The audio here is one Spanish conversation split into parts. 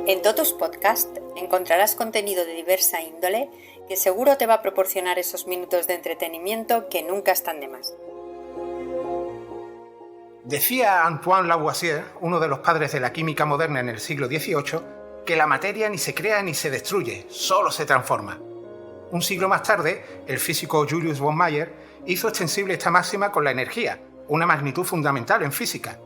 En Totus Podcast encontrarás contenido de diversa índole que seguro te va a proporcionar esos minutos de entretenimiento que nunca están de más. Decía Antoine Lavoisier, uno de los padres de la química moderna en el siglo XVIII, que la materia ni se crea ni se destruye, solo se transforma. Un siglo más tarde, el físico Julius von Mayer hizo extensible esta máxima con la energía, una magnitud fundamental en física.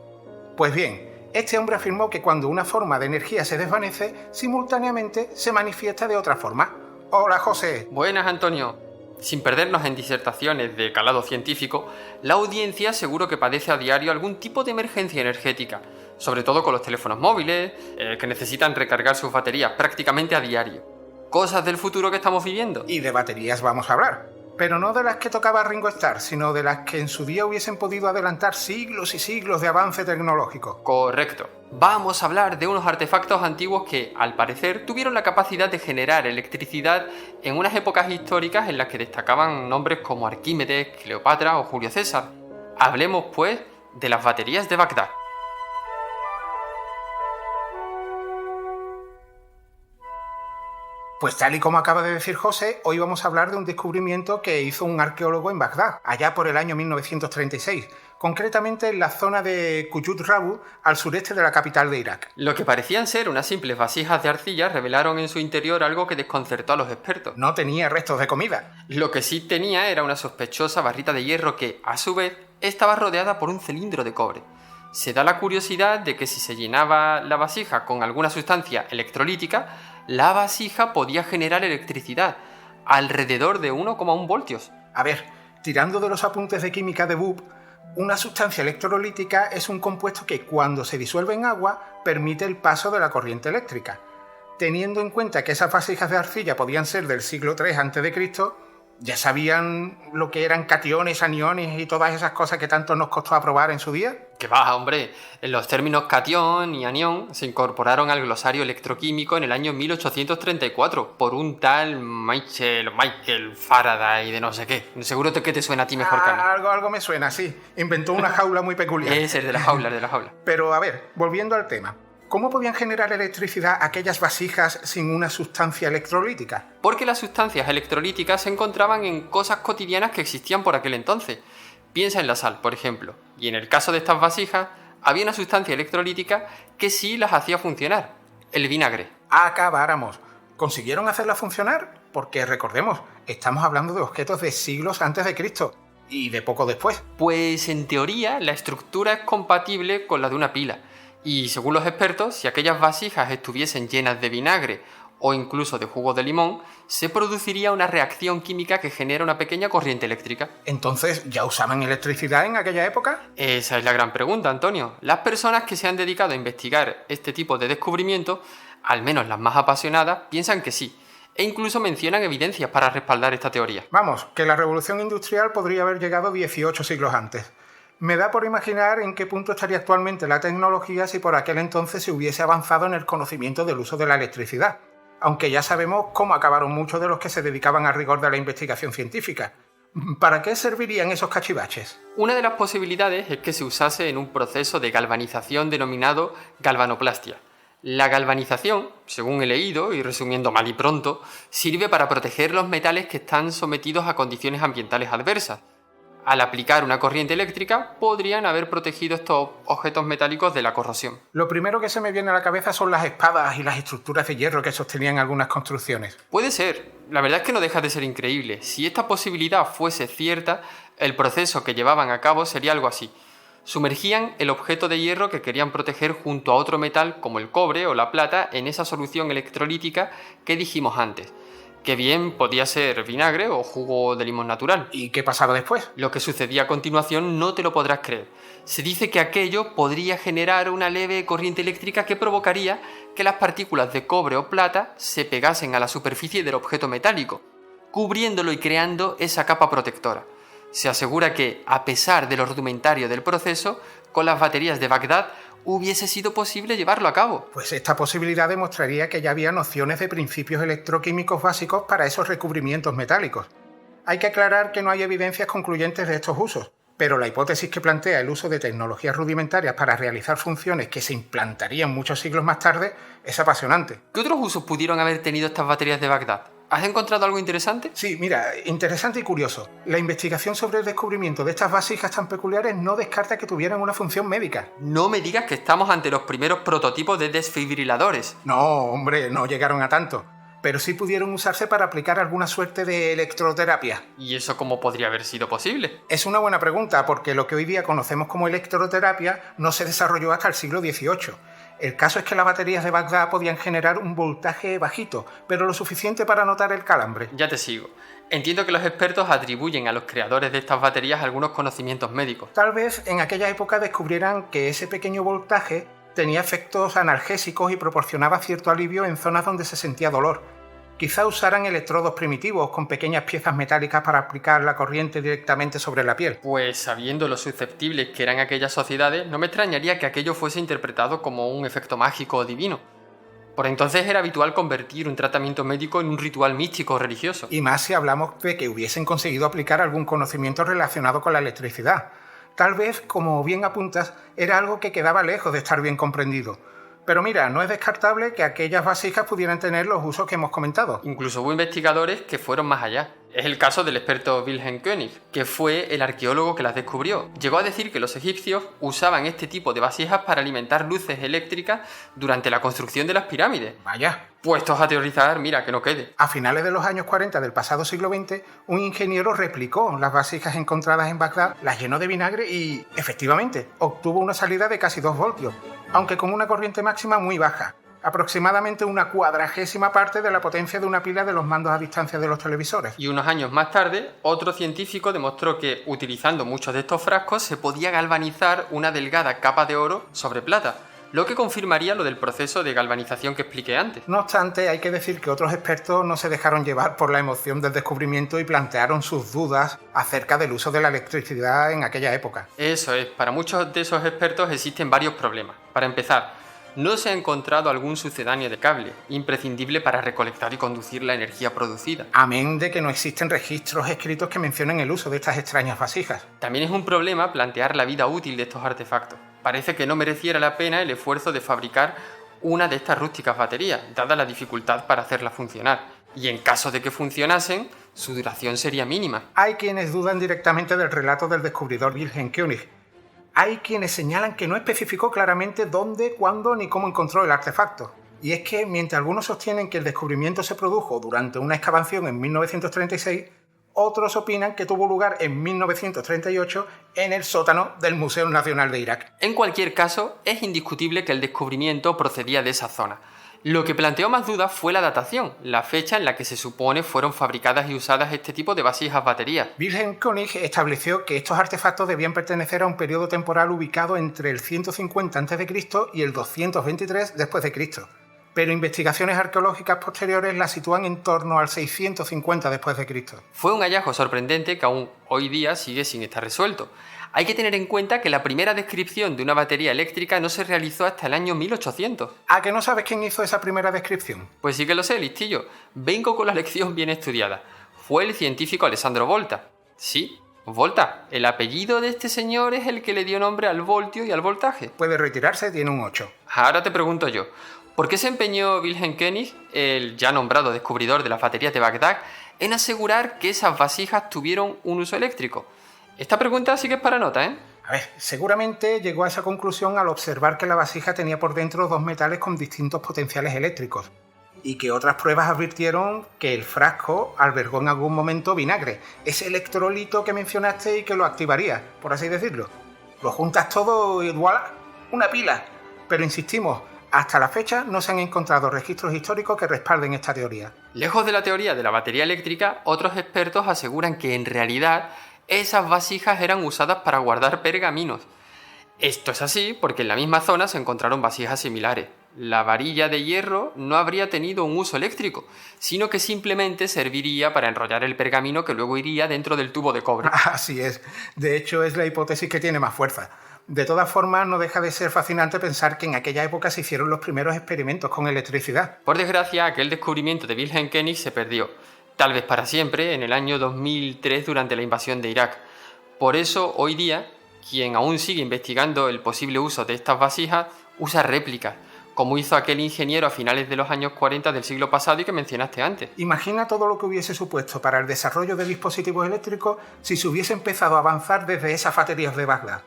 Pues bien, este hombre afirmó que cuando una forma de energía se desvanece, simultáneamente se manifiesta de otra forma. Hola, José. Buenas, Antonio. Sin perdernos en disertaciones de calado científico, la audiencia seguro que padece a diario algún tipo de emergencia energética, sobre todo con los teléfonos móviles, que necesitan recargar sus baterías prácticamente a diario. Cosas del futuro que estamos viviendo. Y de baterías vamos a hablar. Pero no de las que tocaba Ringo Starr, sino de las que en su día hubiesen podido adelantar siglos y siglos de avance tecnológico. Correcto. Vamos a hablar de unos artefactos antiguos que, al parecer, tuvieron la capacidad de generar electricidad en unas épocas históricas en las que destacaban nombres como Arquímedes, Cleopatra o Julio César. Hablemos, pues, de las baterías de Bagdad. Pues tal y como acaba de decir José, hoy vamos a hablar de un descubrimiento que hizo un arqueólogo en Bagdad, allá por el año 1936, concretamente en la zona de Qujut Rabu, al sureste de la capital de Irak. Lo que parecían ser unas simples vasijas de arcilla revelaron en su interior algo que desconcertó a los expertos. No tenía restos de comida. Lo que sí tenía era una sospechosa barrita de hierro que, a su vez, estaba rodeada por un cilindro de cobre. Se da la curiosidad de que si se llenaba la vasija con alguna sustancia electrolítica, la vasija podía generar electricidad, alrededor de 1,1 voltios. A ver, tirando de los apuntes de química de Boop, una sustancia electrolítica es un compuesto que cuando se disuelve en agua permite el paso de la corriente eléctrica. Teniendo en cuenta que esas vasijas de arcilla podían ser del siglo III a.C., ¿ya sabían lo que eran cationes, aniones y todas esas cosas que tanto nos costó aprobar en su día? ¡Que va, hombre! Los términos catión y anión se incorporaron al glosario electroquímico en el año 1834 por un tal Michael Faraday de no sé qué. Seguro que te suena a ti mejor que a mí. Algo me suena, sí. Inventó una jaula muy peculiar. Es el de la jaula. Pero a ver, volviendo al tema. ¿Cómo podían generar electricidad aquellas vasijas sin una sustancia electrolítica? Porque las sustancias electrolíticas se encontraban en cosas cotidianas que existían por aquel entonces. Piensa en la sal, por ejemplo. Y en el caso de estas vasijas, había una sustancia electrolítica que sí las hacía funcionar. El vinagre. Acabáramos. ¿Consiguieron hacerla funcionar? Porque recordemos, estamos hablando de objetos de siglos antes de Cristo. Y de poco después. Pues en teoría, la estructura es compatible con la de una pila. Y según los expertos, si aquellas vasijas estuviesen llenas de vinagre o incluso de jugo de limón, se produciría una reacción química que genera una pequeña corriente eléctrica. ¿Entonces ya usaban electricidad en aquella época? Esa es la gran pregunta, Antonio. Las personas que se han dedicado a investigar este tipo de descubrimientos, al menos las más apasionadas, piensan que sí, e incluso mencionan evidencias para respaldar esta teoría. Vamos, que la revolución industrial podría haber llegado 18 siglos antes. Me da por imaginar en qué punto estaría actualmente la tecnología si por aquel entonces se hubiese avanzado en el conocimiento del uso de la electricidad, aunque ya sabemos cómo acabaron muchos de los que se dedicaban al rigor de la investigación científica. ¿Para qué servirían esos cachivaches? Una de las posibilidades es que se usase en un proceso de galvanización denominado galvanoplastia. La galvanización, según he leído y resumiendo mal y pronto, sirve para proteger los metales que están sometidos a condiciones ambientales adversas. Al aplicar una corriente eléctrica, podrían haber protegido estos objetos metálicos de la corrosión. Lo primero que se me viene a la cabeza son las espadas y las estructuras de hierro que sostenían algunas construcciones. Puede ser. La verdad es que no deja de ser increíble. Si esta posibilidad fuese cierta, el proceso que llevaban a cabo sería algo así. Sumergían el objeto de hierro que querían proteger junto a otro metal como el cobre o la plata en esa solución electrolítica que dijimos antes. Que bien podía ser vinagre o jugo de limón natural. ¿Y qué pasaba después? Lo que sucedía a continuación no te lo podrás creer. Se dice que aquello podría generar una leve corriente eléctrica que provocaría que las partículas de cobre o plata se pegasen a la superficie del objeto metálico, cubriéndolo y creando esa capa protectora. Se asegura que, a pesar de lo rudimentario del proceso, con las baterías de Bagdad hubiese sido posible llevarlo a cabo. Pues esta posibilidad demostraría que ya había nociones de principios electroquímicos básicos para esos recubrimientos metálicos. Hay que aclarar que no hay evidencias concluyentes de estos usos, Pero la hipótesis que plantea el uso de tecnologías rudimentarias para realizar funciones que se implantarían muchos siglos más tarde es apasionante. ¿Qué otros usos pudieron haber tenido estas baterías de Bagdad? ¿Has encontrado algo interesante? Sí, mira, interesante y curioso. La investigación sobre el descubrimiento de estas vasijas tan peculiares no descarta que tuvieran una función médica. No me digas que estamos ante los primeros prototipos de desfibriladores. No, hombre, no llegaron a tanto. Pero sí pudieron usarse para aplicar alguna suerte de electroterapia. ¿Y eso cómo podría haber sido posible? Es una buena pregunta, porque lo que hoy día conocemos como electroterapia no se desarrolló hasta el siglo XVIII. El caso es que las baterías de Bagdad podían generar un voltaje bajito, pero lo suficiente para notar el calambre. Ya te sigo. Entiendo que los expertos atribuyen a los creadores de estas baterías algunos conocimientos médicos. Tal vez en aquella época descubrieran que ese pequeño voltaje tenía efectos analgésicos y proporcionaba cierto alivio en zonas donde se sentía dolor. Quizá usaran electrodos primitivos con pequeñas piezas metálicas para aplicar la corriente directamente sobre la piel. Pues sabiendo lo susceptibles que eran aquellas sociedades, no me extrañaría que aquello fuese interpretado como un efecto mágico o divino. Por entonces era habitual convertir un tratamiento médico en un ritual místico o religioso. Y más si hablamos de que hubiesen conseguido aplicar algún conocimiento relacionado con la electricidad. Tal vez, como bien apuntas, era algo que quedaba lejos de estar bien comprendido. Pero mira, no es descartable que aquellas vasijas pudieran tener los usos que hemos comentado. Incluso hubo investigadores que fueron más allá. Es el caso del experto Wilhelm König, que fue el arqueólogo que las descubrió. Llegó a decir que los egipcios usaban este tipo de vasijas para alimentar luces eléctricas durante la construcción de las pirámides. Vaya. Puestos a teorizar, mira, que no quede. A finales de los años 40 del pasado siglo XX, un ingeniero replicó las vasijas encontradas en Bagdad, las llenó de vinagre y, efectivamente, obtuvo una salida de casi 2 voltios, aunque con una corriente máxima muy baja, aproximadamente una 1/40 parte de la potencia de una pila de los mandos a distancia de los televisores. Y unos años más tarde, otro científico demostró que, utilizando muchos de estos frascos, se podía galvanizar una delgada capa de oro sobre plata, lo que confirmaría lo del proceso de galvanización que expliqué antes. No obstante, hay que decir que otros expertos no se dejaron llevar por la emoción del descubrimiento y plantearon sus dudas acerca del uso de la electricidad en aquella época. Eso es, para muchos de esos expertos existen varios problemas. Para empezar, no se ha encontrado algún sucedáneo de cable, imprescindible para recolectar y conducir la energía producida. Amén de que no existen registros escritos que mencionen el uso de estas extrañas vasijas. También es un problema plantear la vida útil de estos artefactos. Parece que no mereciera la pena el esfuerzo de fabricar una de estas rústicas baterías, dada la dificultad para hacerlas funcionar. Y en caso de que funcionasen, su duración sería mínima. Hay quienes dudan directamente del relato del descubridor Wilhelm König. Hay quienes señalan que no especificó claramente dónde, cuándo ni cómo encontró el artefacto. Y es que, mientras algunos sostienen que el descubrimiento se produjo durante una excavación en 1936, otros opinan que tuvo lugar en 1938 en el sótano del Museo Nacional de Irak. En cualquier caso, es indiscutible que el descubrimiento procedía de esa zona. Lo que planteó más dudas fue la datación, la fecha en la que se supone fueron fabricadas y usadas este tipo de vasijas baterías. Wilhelm König estableció que estos artefactos debían pertenecer a un periodo temporal ubicado entre el 150 a.C. y el 223 d.C., pero investigaciones arqueológicas posteriores la sitúan en torno al 650 d.C. Fue un hallazgo sorprendente que aún hoy día sigue sin estar resuelto. Hay que tener en cuenta que la primera descripción de una batería eléctrica no se realizó hasta el año 1800. ¿A que no sabes quién hizo esa primera descripción? Pues sí que lo sé, listillo. Vengo con la lección bien estudiada. Fue el científico Alessandro Volta. Sí, Volta. El apellido de este señor es el que le dio nombre al voltio y al voltaje. Puede retirarse, tiene un 8. Ahora te pregunto yo. ¿Por qué se empeñó Wilhelm König, el ya nombrado descubridor de las baterías de Bagdad, en asegurar que esas vasijas tuvieron un uso eléctrico? Esta pregunta sí que es para nota, ¿eh? A ver, seguramente llegó a esa conclusión al observar que la vasija tenía por dentro 2 metales con distintos potenciales eléctricos y que otras pruebas advirtieron que el frasco albergó en algún momento vinagre, ese electrolito que mencionaste y que lo activaría, por así decirlo. Lo juntas todo y ¡voilà! ¡Una pila! Pero insistimos, hasta la fecha no se han encontrado registros históricos que respalden esta teoría. Lejos de la teoría de la batería eléctrica, otros expertos aseguran que en realidad esas vasijas eran usadas para guardar pergaminos. Esto es así porque en la misma zona se encontraron vasijas similares. La varilla de hierro no habría tenido un uso eléctrico, sino que simplemente serviría para enrollar el pergamino que luego iría dentro del tubo de cobre. Así es. De hecho, es la hipótesis que tiene más fuerza. De todas formas, no deja de ser fascinante pensar que en aquella época se hicieron los primeros experimentos con electricidad. Por desgracia, aquel descubrimiento de Wilhelm König se perdió, tal vez para siempre, en el año 2003 durante la invasión de Irak. Por eso, hoy día, quien aún sigue investigando el posible uso de estas vasijas usa réplicas, como hizo aquel ingeniero a finales de los años 40 del siglo pasado y que mencionaste antes. Imagina todo lo que hubiese supuesto para el desarrollo de dispositivos eléctricos si se hubiese empezado a avanzar desde esas baterías de Bagdad.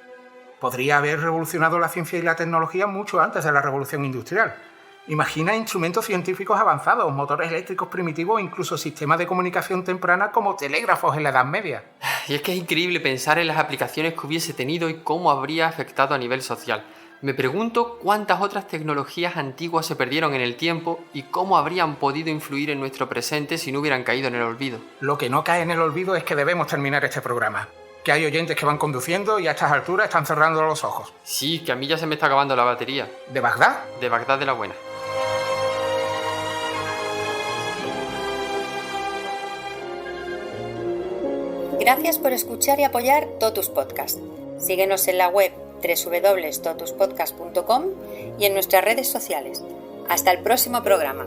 Podría haber revolucionado la ciencia y la tecnología mucho antes de la revolución industrial. Imagina instrumentos científicos avanzados, motores eléctricos primitivos e incluso sistemas de comunicación temprana como telégrafos en la Edad Media. Y es que es increíble pensar en las aplicaciones que hubiese tenido y cómo habría afectado a nivel social. Me pregunto cuántas otras tecnologías antiguas se perdieron en el tiempo y cómo habrían podido influir en nuestro presente si no hubieran caído en el olvido. Lo que no cae en el olvido es que debemos terminar este programa. Que hay oyentes que van conduciendo y a estas alturas están cerrando los ojos. Sí, que a mí ya se me está acabando la batería. ¿De Bagdad? De Bagdad de la Buena. Gracias por escuchar y apoyar Totus Podcast. Síguenos en la web www.totuspodcast.com y en nuestras redes sociales. Hasta el próximo programa.